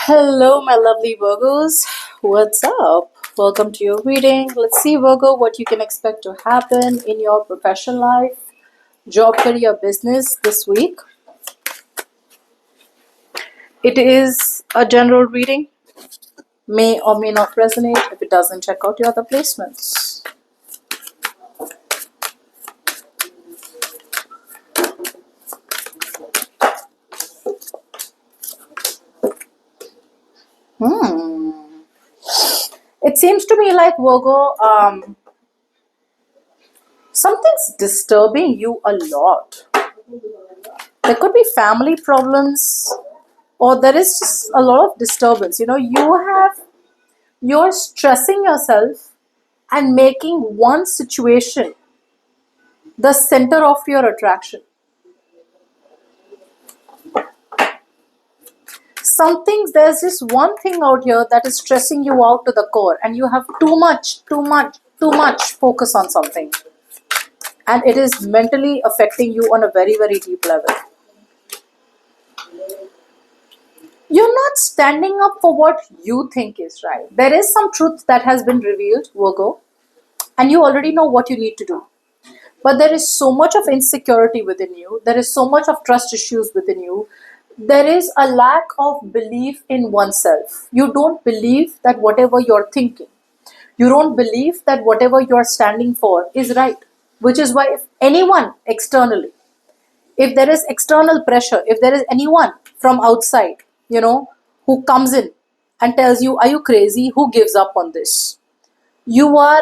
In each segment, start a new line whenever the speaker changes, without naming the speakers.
Hello, my lovely Virgos. What's up? Welcome to your reading. Let's see, Virgo, what you can expect to happen in your professional life, job, career, business this week. It is a general reading, may or may not resonate. If it doesn't, check out your other placements. It seems to me like Virgo, something's disturbing you a lot. There could be family problems, or there is just a lot of disturbance. You're stressing yourself and making one situation the center of your attraction. There's this one thing out here that is stressing you out to the core, and you have too much focus on something, and it is mentally affecting you on a very, very deep level. You're not standing up for what you think is right. There is some truth that has been revealed, Virgo, and you already know what you need to do. But there is so much of insecurity within you. There is so much of trust issues within you. There is a lack of belief in oneself. You don't believe that whatever you're thinking, you don't believe that whatever you're standing for is right. Which is why, if anyone externally, if there is external pressure, if there is anyone from outside, who comes in and tells you, are you crazy? Who gives up on this? You are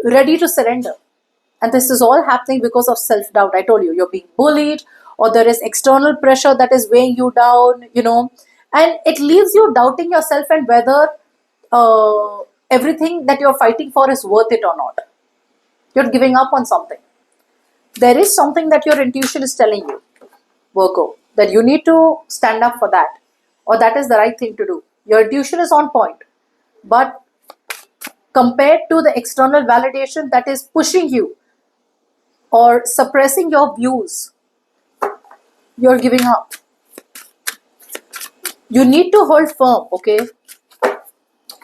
ready to surrender. And this is all happening because of self-doubt. I told you, you're being bullied, or there is external pressure that is weighing you down, and it leaves you doubting yourself and whether everything that you're fighting for is worth it or not. You're giving up on something. There is something that your intuition is telling you, Virgo, that you need to stand up for that, or that is the right thing to do. Your intuition is on point, but compared to the external validation that is pushing you or suppressing your views, you're giving up. You need to hold firm, okay?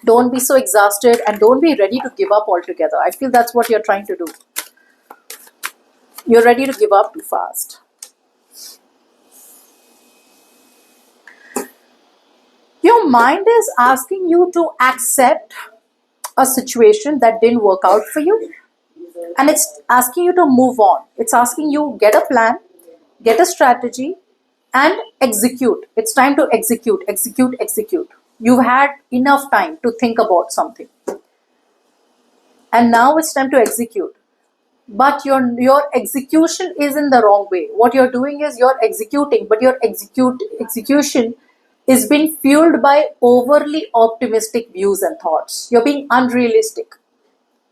Don't be so exhausted and don't be ready to give up altogether. I feel that's what you're trying to do. You're ready to give up too fast. Your mind is asking you to accept a situation that didn't work out for you, and it's asking you to move on. It's asking you, get a plan, get a strategy, and execute. It's time to execute. You've had enough time to think about something, and now it's time to execute. But your execution is in the wrong way. What you're doing is you're executing, but your execution is being fueled by overly optimistic views and thoughts. You're being unrealistic.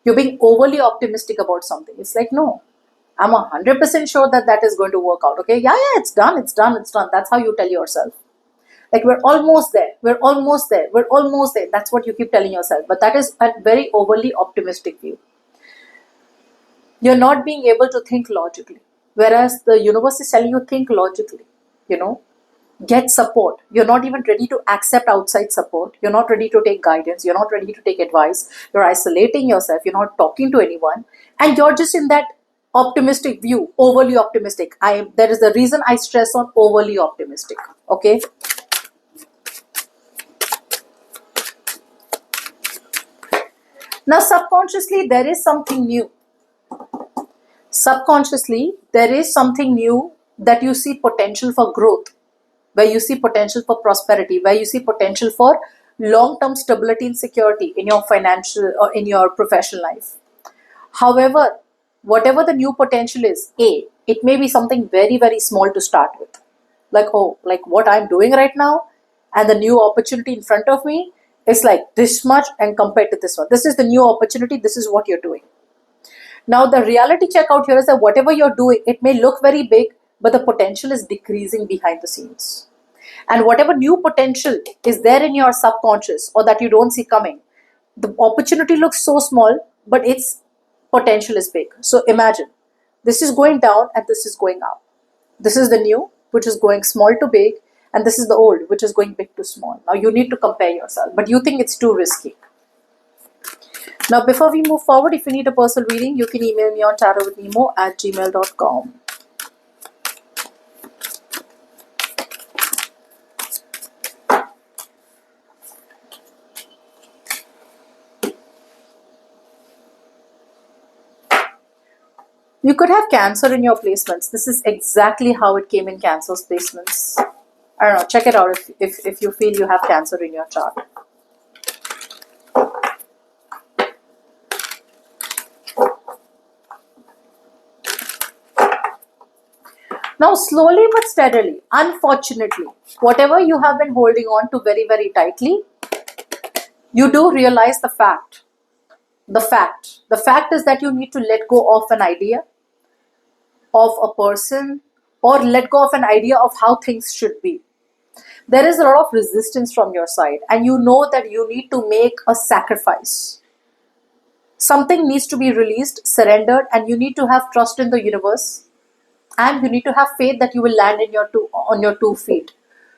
You're being overly optimistic about something. It's like, no, I'm 100% sure that that is going to work out. Okay, yeah, it's done. That's how you tell yourself. Like, we're almost there. That's what you keep telling yourself. But that is a very overly optimistic view. You're not being able to think logically. Whereas the universe is telling you, think logically, get support. You're not even ready to accept outside support. You're not ready to take guidance. You're not ready to take advice. You're isolating yourself. You're not talking to anyone. And you're just in that optimistic view, overly optimistic. There is a reason I stress on overly optimistic. Okay. Now, subconsciously, there is something new. Subconsciously, there is something new that you see potential for growth, where you see potential for prosperity, where you see potential for long-term stability and security in your financial or in your professional life. However, whatever the new potential is, it may be something very, very small to start with. Like what I'm doing right now, and the new opportunity in front of me is like this much, and compared to this one, this is the new opportunity, this is what you're doing. Now, the reality check out here is that whatever you're doing, it may look very big, but the potential is decreasing behind the scenes. And whatever new potential is there in your subconscious or that you don't see coming, the opportunity looks so small, but its potential is big. So imagine, this is going down and this is going up. This is the new, which is going small to big, And this is the old, which is going big to small. Now you need to compare yourself, but you think it's too risky. Now, before we move forward, if you need a personal reading, you can email me on tarotwithnemo@gmail.com. You could have Cancer in your placements. This is exactly how it came in Cancer's placements. I don't know. Check it out if you feel you have Cancer in your chart. Now, slowly but steadily, unfortunately, whatever you have been holding on to very, very tightly, you do realize the fact. The fact is that you need to let go of an idea, of a person, or let go of an idea of how things should be. There is a lot of resistance from your side, and you know that you need to make a sacrifice. Something needs to be released, surrendered, and you need to have trust in the universe, and you need to have faith that you will land on your 2 feet.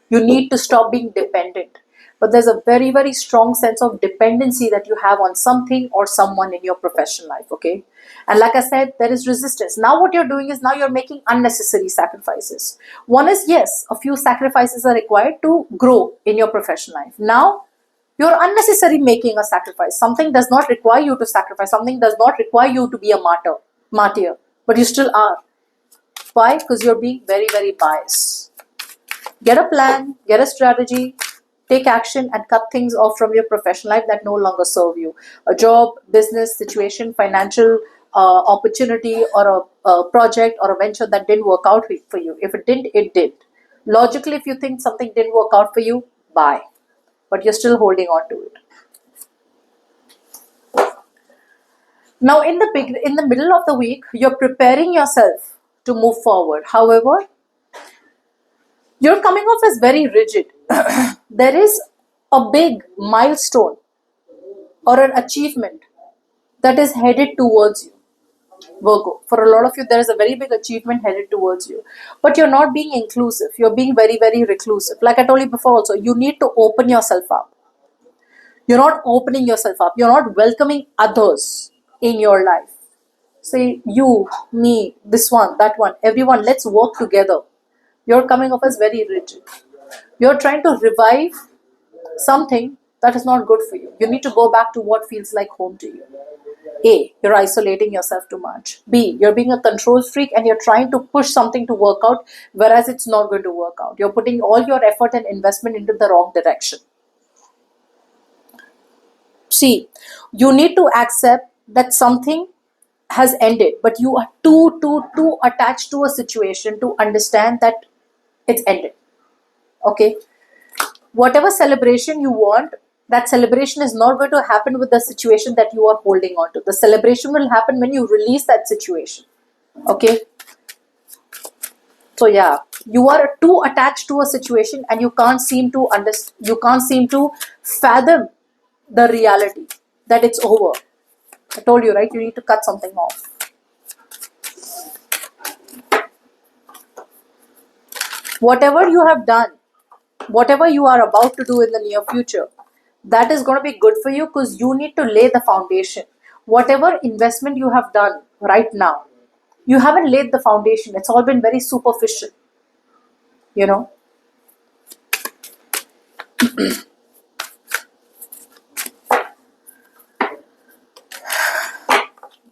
You need to stop being dependent. But there's a very, very strong sense of dependency that you have on something or someone in your professional life, okay? And like I said, there is resistance. Now what you're doing is now you're making unnecessary sacrifices. One is, yes, a few sacrifices are required to grow in your professional life. Now, you're unnecessarily making a sacrifice. Something does not require you to sacrifice. Something does not require you to be a martyr, but you still are. Why? Because you're being very, very biased. Get a plan, get a strategy, take action, and cut things off from your professional life that no longer serve you. A job, business, situation, financial opportunity, or a project or a venture that didn't work out for you. If it didn't, it did. Logically, if you think something didn't work out for you, bye. But you're still holding on to it. Now, in the middle of the week, you're preparing yourself to move forward. However, you're coming off as very rigid. There is a big milestone or an achievement that is headed towards you, Virgo. For a lot of you, there is a very big achievement headed towards you. But you're not being inclusive. You're being very, very reclusive. Like I told you before also, you need to open yourself up. You're not opening yourself up. You're not welcoming others in your life. Say, you, me, this one, that one, everyone, let's work together. You're coming off as very rigid. You're trying to revive something that is not good for you. You need to go back to what feels like home to you. A, you're isolating yourself too much. B, you're being a control freak and you're trying to push something to work out, whereas it's not going to work out. You're putting all your effort and investment into the wrong direction. C, you need to accept that something has ended, but you are too attached to a situation to understand that it's ended. Okay? Whatever celebration you want, that celebration is not going to happen with the situation that you are holding on to. The celebration will happen when you release that situation. Okay? So yeah, you are too attached to a situation and you can't seem to fathom the reality that it's over. I told you, right? You need to cut something off. Whatever you have done, whatever you are about to do in the near future, that is going to be good for you because you need to lay the foundation. Whatever investment you have done right now, you haven't laid the foundation. It's all been very superficial. You know?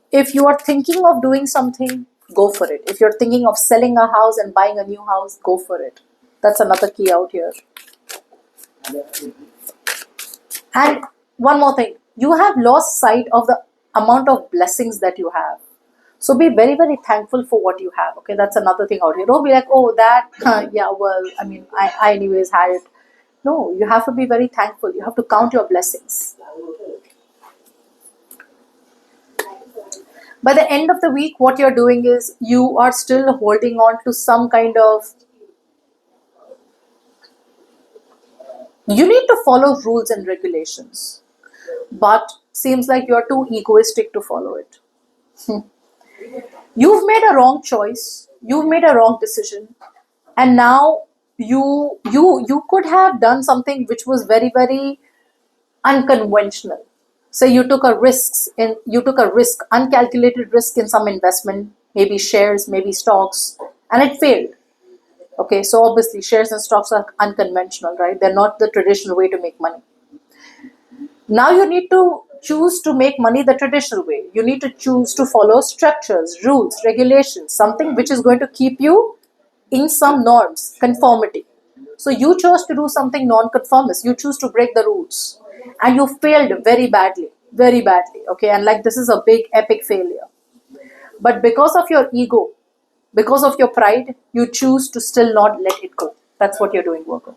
If you are thinking of doing something, go for it. If you're thinking of selling a house and buying a new house, go for it. That's another key out here. And one more thing, you have lost sight of the amount of blessings that you have. So be very, very thankful for what you have. Okay, that's another thing out here. Don't be like, oh, that, yeah, well, I mean, I anyways had it. No, you have to be very thankful. You have to count your blessings. By the end of the week, what you're doing is you are still holding on to some kind of... You need to follow rules and regulations, but seems like you're too egoistic to follow it. You've made a wrong choice, you've made a wrong decision, and now you could have done something which was very, very unconventional. Say you took a risk, uncalculated risk in some investment, maybe shares, maybe stocks, and it failed. Okay, so obviously shares and stocks are unconventional, right? They're not the traditional way to make money. Now you need to choose to make money the traditional way. You need to choose to follow structures, rules, regulations, something which is going to keep you in some norms, conformity. So you chose to do something non-conformist. You choose to break the rules, and you failed very badly, very badly. Okay, and like this is a big epic failure. But because of your ego, because of your pride, you choose to still not let it go. That's what you're doing, Virgo.